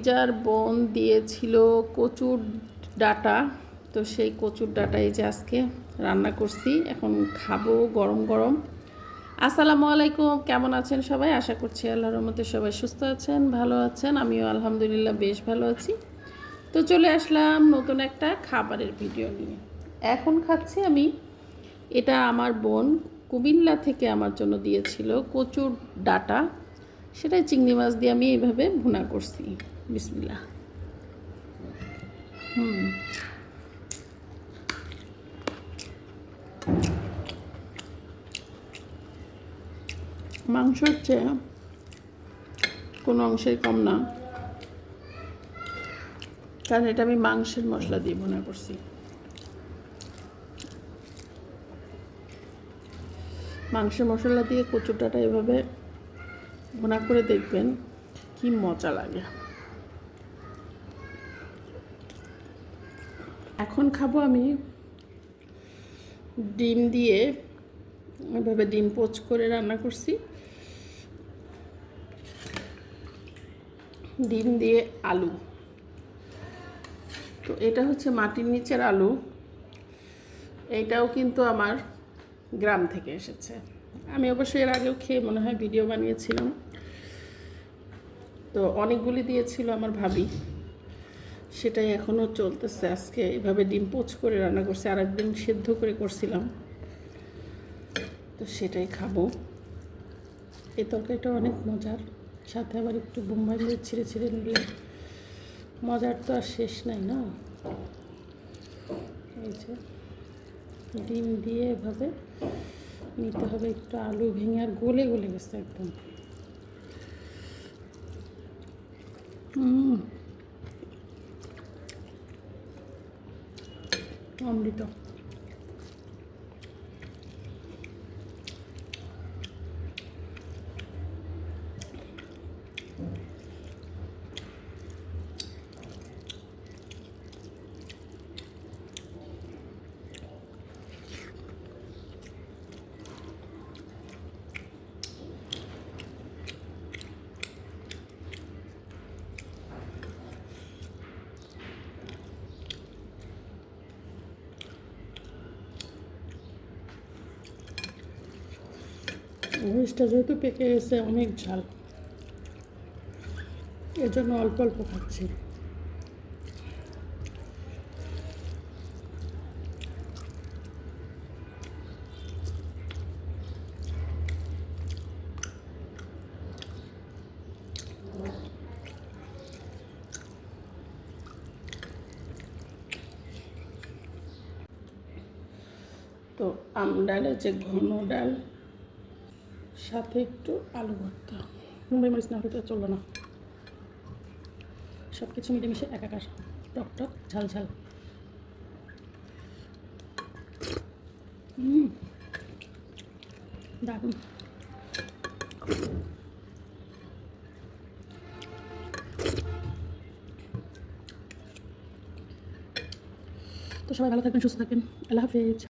ভাতিজার বোন দিয়েছিল কচুর ডাঁটা, তো সেই কচুর ডাঁটা এই যে আজকে রান্না করছি, এখন খাবো গরম গরম। আসসালামু আলাইকুম, কেমন আছেন সবাই? আশা করছি আল্লাহর রহমতে সবাই সুস্থ আছেন, ভালো আছেন। আমিও আলহামদুলিল্লাহ বেশ ভালো আছি। তো চলে আসলাম নতুন একটা খাবারের ভিডিও নিয়ে। এখন খাচ্ছি আমি, এটা আমার বোন কুমিল্লা থেকে আমার জন্য দিয়েছিল কচুর ডাঁটা, সেটাই চিংড়ি মাছ দিয়ে আমি এইভাবে ভুনা করছি। বিসমিল্লাহ। মাংসর চেয়ে কোনো অংশেই কম না, কারণ এটা আমি মাংসের মশলা দিয়ে ভুনা করছি। মাংসের মশলা দিয়ে কচুর ডাঁটা এভাবে ভুনা করে দেখবেন কি মজা লাগে। এখন খাবো আমি ডিম দিয়ে, এভাবে ডিম পোচ করে রান্না করছি, ডিম দিয়ে আলু। তো এটা হচ্ছে মাটির নিচের আলু, এইটাও কিন্তু আমার গ্রাম থেকে এসেছে। আমি অবশ্যই এর আগেও খেয়ে মনে হয় ভিডিও বানিয়েছিলাম। তো অনেকগুলি দিয়েছিল আমার ভাবি, সেটাই এখনও চলতেছে। আজকে এভাবে ডিম পোচ করে রান্না করছি, আর একদিন সেদ্ধ করে করছিলাম, তো সেটাই খাবো। এই তরকারিটা অনেক মজার, সাথে আবার একটু বোম্বাই মরিচ ছিঁড়ে ছিঁড়ে নিলে মজার তো আর শেষ নাই না। এই যে ডিম দিয়ে এভাবে নিতে হবে, একটু আলু ভেঙে আর গলে গলে গেছে একদম। অমৃত। মরিচটা যেহেতু পেকে গেছে, অনেক ঝাল, এর জন্য অল্প অল্প খাচ্ছি। তো আমডালের যে ঘন ডাল, সাথে একটু আলু ভর্তা, মুম্বাই মরিচ না হলে তো চললো না। সব কিছু মিলেমিশে একাকার, টক টক ঝাল ঝাল। দারুণ। তো সবাই ভালো থাকবেন, সুস্থ থাকবেন। আল্লাহ হাফেজ।